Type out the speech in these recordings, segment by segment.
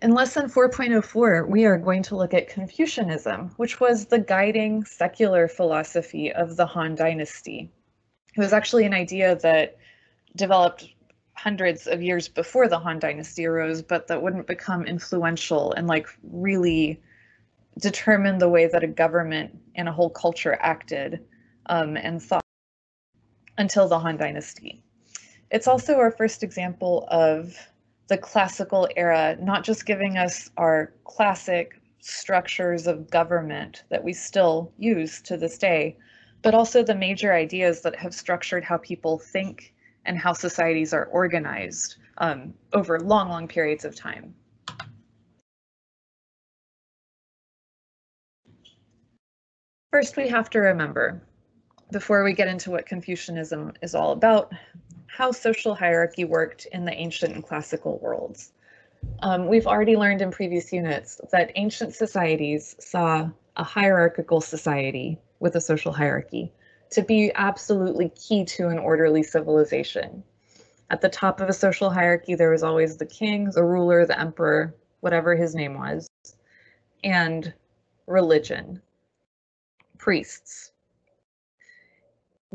In lesson 4.04, we are going to look at Confucianism, which was the guiding secular philosophy of the Han Dynasty. It was actually an idea that developed hundreds of years before the Han Dynasty arose, but that wouldn't become influential and really determine the way that a government and a whole culture acted and thought until the Han Dynasty. It's also our first example of the classical era, not just giving us our classic structures of government that we still use to this day, but also the major ideas that have structured how people think and how societies are organized over long, long periods of time. First, we have to remember, before we get into what Confucianism is all about, how social hierarchy worked in the ancient and classical worlds. We've already learned in previous units that ancient societies saw a hierarchical society with a social hierarchy to be absolutely key to an orderly civilization. At the top of a social hierarchy, there was always the king, the ruler, the emperor, whatever his name was, and religion, priests.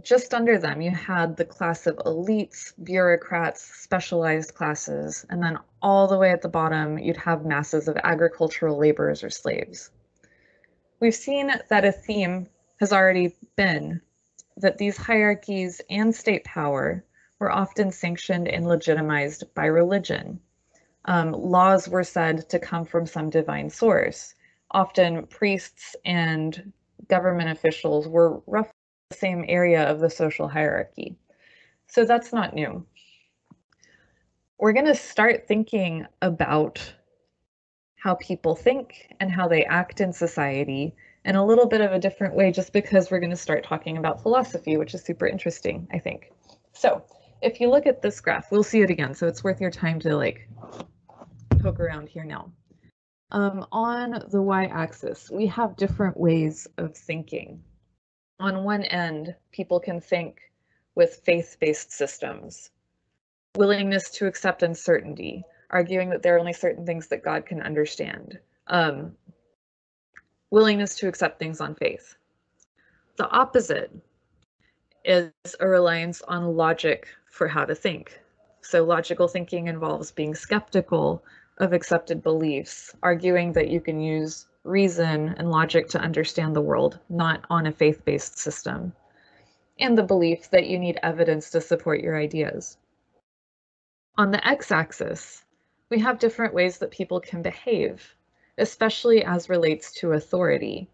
Just under them, you had the class of elites, bureaucrats, specialized classes, and then all the way at the bottom, you'd have masses of agricultural laborers or slaves. We've seen that a theme has already been that these hierarchies and state power were often sanctioned and legitimized by religion. Laws were said to come from some divine source. Often priests and government officials were roughly the same area of the social hierarchy. So that's not new. We're going to start thinking about how people think and how they act in society in a little bit of a different way, just because we're going to start talking about philosophy, which is super interesting, I think. So if you look at this graph, we'll see it again, so it's worth your time to poke around here now. On the y-axis, we have different ways of thinking. On one end, people can think with faith-based systems, willingness to accept uncertainty, arguing that there are only certain things that God can understand, willingness to accept things on faith. The opposite is a reliance on logic for how to think. So logical thinking involves being skeptical of accepted beliefs, arguing that you can use reason and logic to understand the world, not on a faith-based system, and the belief that you need evidence to support your ideas. On the x-axis, we have different ways that people can behave, especially as relates to authority.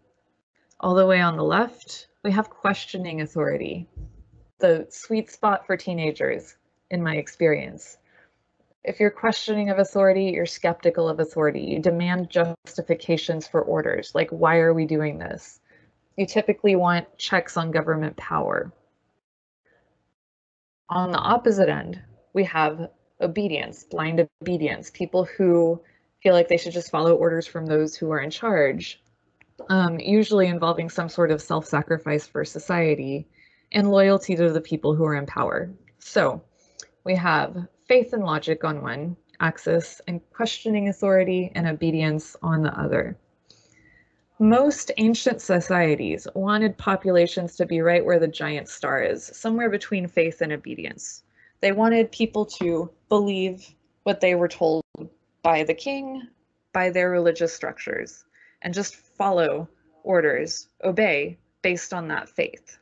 All the way on the left, we have questioning authority, the sweet spot for teenagers, in my experience. If you're questioning of authority, you're skeptical of authority. You demand justifications for orders, like, why are we doing this? You typically want checks on government power. On the opposite end, we have obedience, blind obedience, people who feel like they should just follow orders from those who are in charge, usually involving some sort of self-sacrifice for society and loyalty to the people who are in power. So we have faith and logic on one axis and questioning authority and obedience on the other. Most ancient societies wanted populations to be right where the giant star is, somewhere between faith and obedience. They wanted people to believe what they were told by the king, by their religious structures, and just follow orders, obey based on that faith.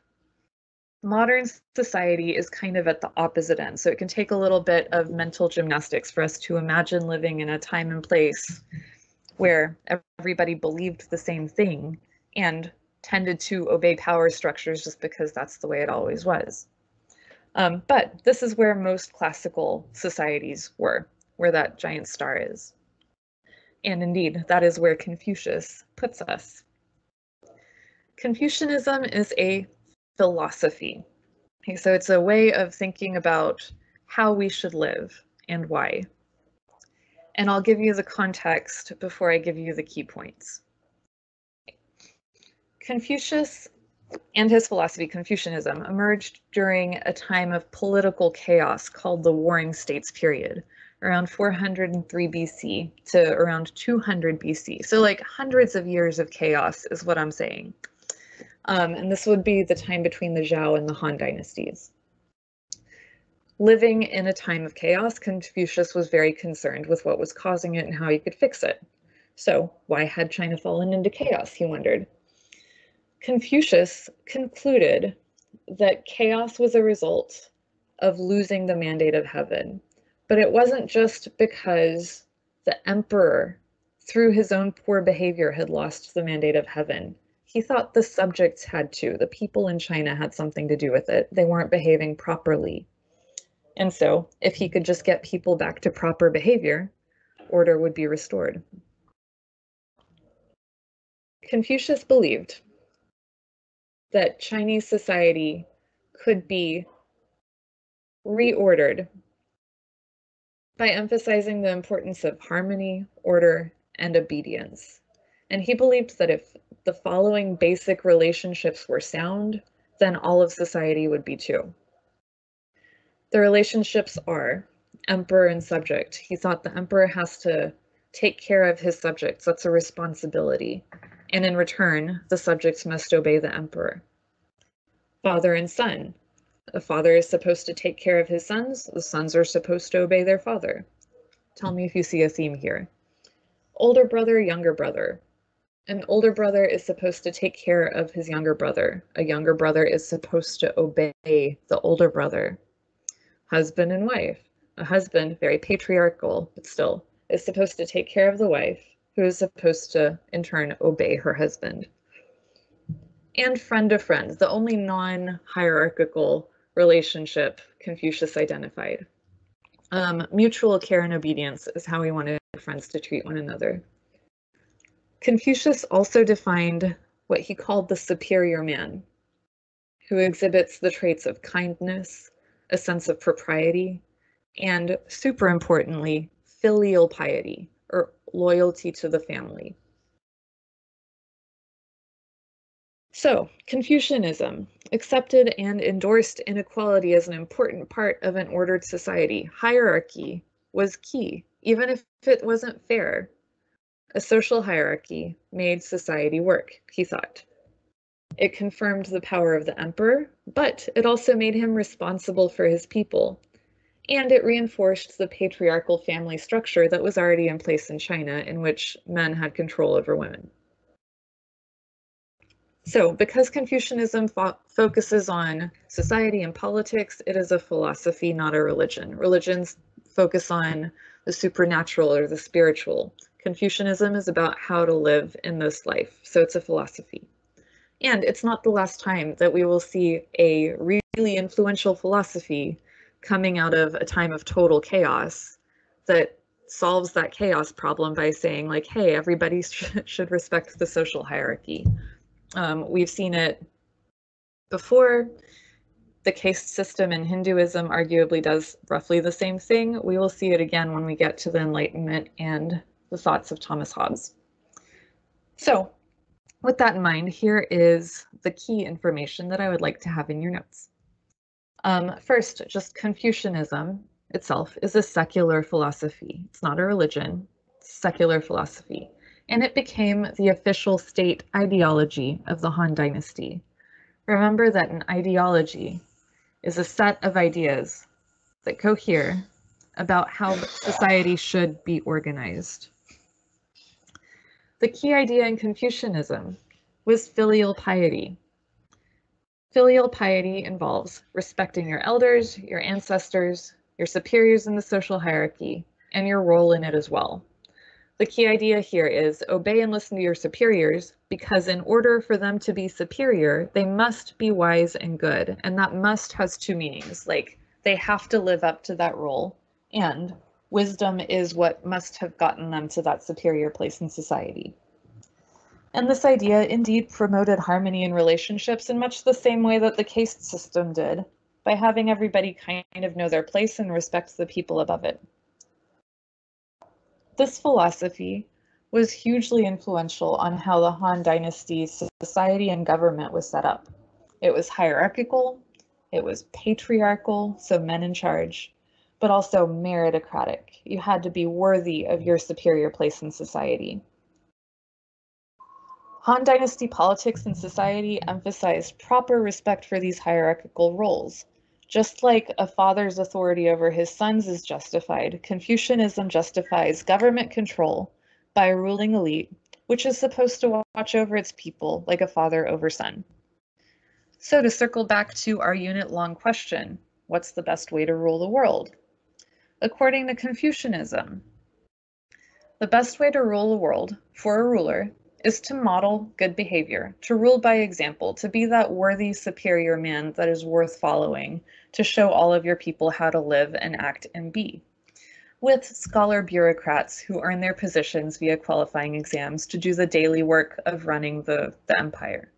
Modern society is kind of at the opposite end, so it can take a little bit of mental gymnastics for us to imagine living in a time and place where everybody believed the same thing and tended to obey power structures just because that's the way it always was. But this is where most classical societies were, where that giant star is. And indeed, that is where Confucius puts us. Confucianism is a philosophy. Okay, so it's a way of thinking about how we should live and why. And I'll give you the context before I give you the key points. Confucius and his philosophy, Confucianism, emerged during a time of political chaos called the Warring States period, around 403 BC to around 200 BC. So like hundreds of years of chaos is what I'm saying. And this would be the time between the Zhao and the Han dynasties. Living in a time of chaos, Confucius was very concerned with what was causing it and how he could fix it. So why had China fallen into chaos, he wondered. Confucius concluded that chaos was a result of losing the mandate of heaven. But it wasn't just because the emperor, through his own poor behavior, had lost the mandate of heaven. He thought the subjects had too. The people in China had something to do with it. They weren't behaving properly. And so, if he could just get people back to proper behavior, order would be restored. Confucius believed that Chinese society could be reordered by emphasizing the importance of harmony, order, and obedience. And he believed that if the following basic relationships were sound, then all of society would be too. The relationships are emperor and subject. He thought the emperor has to take care of his subjects. That's a responsibility. And in return, the subjects must obey the emperor. Father and son. A father is supposed to take care of his sons. The sons are supposed to obey their father. Tell me if you see a theme here. Older brother, younger brother. An older brother is supposed to take care of his younger brother. A younger brother is supposed to obey the older brother. Husband and wife. A husband, very patriarchal, but still, is supposed to take care of the wife, who is supposed to, in turn, obey her husband. And friend to friend, the only non-hierarchical relationship Confucius identified. Mutual care and obedience is how he wanted friends to treat one another. Confucius also defined what he called the superior man, who exhibits the traits of kindness, a sense of propriety, and super importantly, filial piety, or loyalty to the family. So, Confucianism accepted and endorsed inequality as an important part of an ordered society. Hierarchy was key, even if it wasn't fair. A social hierarchy made society work, he thought. It confirmed the power of the emperor, but it also made him responsible for his people. And it reinforced the patriarchal family structure that was already in place in China, in which men had control over women. So, because Confucianism focuses on society and politics, it is a philosophy, not a religion. Religions focus on the supernatural or the spiritual. Confucianism is about how to live in this life, so it's a philosophy. And it's not the last time that we will see a really influential philosophy coming out of a time of total chaos that solves that chaos problem by saying, like, hey, everybody should respect the social hierarchy. We've seen it before. The caste system in Hinduism arguably does roughly the same thing. We will see it again when we get to the Enlightenment and the thoughts of Thomas Hobbes. So, with that in mind, here is the key information that I would like to have in your notes. First, just Confucianism itself is a secular philosophy. It's not a religion, it's secular philosophy. And it became the official state ideology of the Han Dynasty. Remember that an ideology is a set of ideas that cohere about how society should be organized. The key idea in Confucianism was filial piety. Filial piety involves respecting your elders, your ancestors, your superiors in the social hierarchy, and your role in it as well. The key idea here is obey and listen to your superiors, because in order for them to be superior, they must be wise and good. And that must has two meanings, like they have to live up to that role, and wisdom is what must have gotten them to that superior place in society. And this idea indeed promoted harmony in relationships in much the same way that the caste system did, by having everybody kind of know their place and respect the people above it. This philosophy was hugely influential on how the Han Dynasty's society and government was set up. It was hierarchical, it was patriarchal, so men in charge, but also meritocratic. You had to be worthy of your superior place in society. Han Dynasty politics and society emphasized proper respect for these hierarchical roles. Just like a father's authority over his sons is justified, Confucianism justifies government control by a ruling elite, which is supposed to watch over its people like a father over son. So to circle back to our unit-long question, what's the best way to rule the world? According to Confucianism, the best way to rule the world for a ruler is to model good behavior, to rule by example, to be that worthy superior man that is worth following, to show all of your people how to live and act and be. With scholar bureaucrats who earn their positions via qualifying exams to do the daily work of running the empire.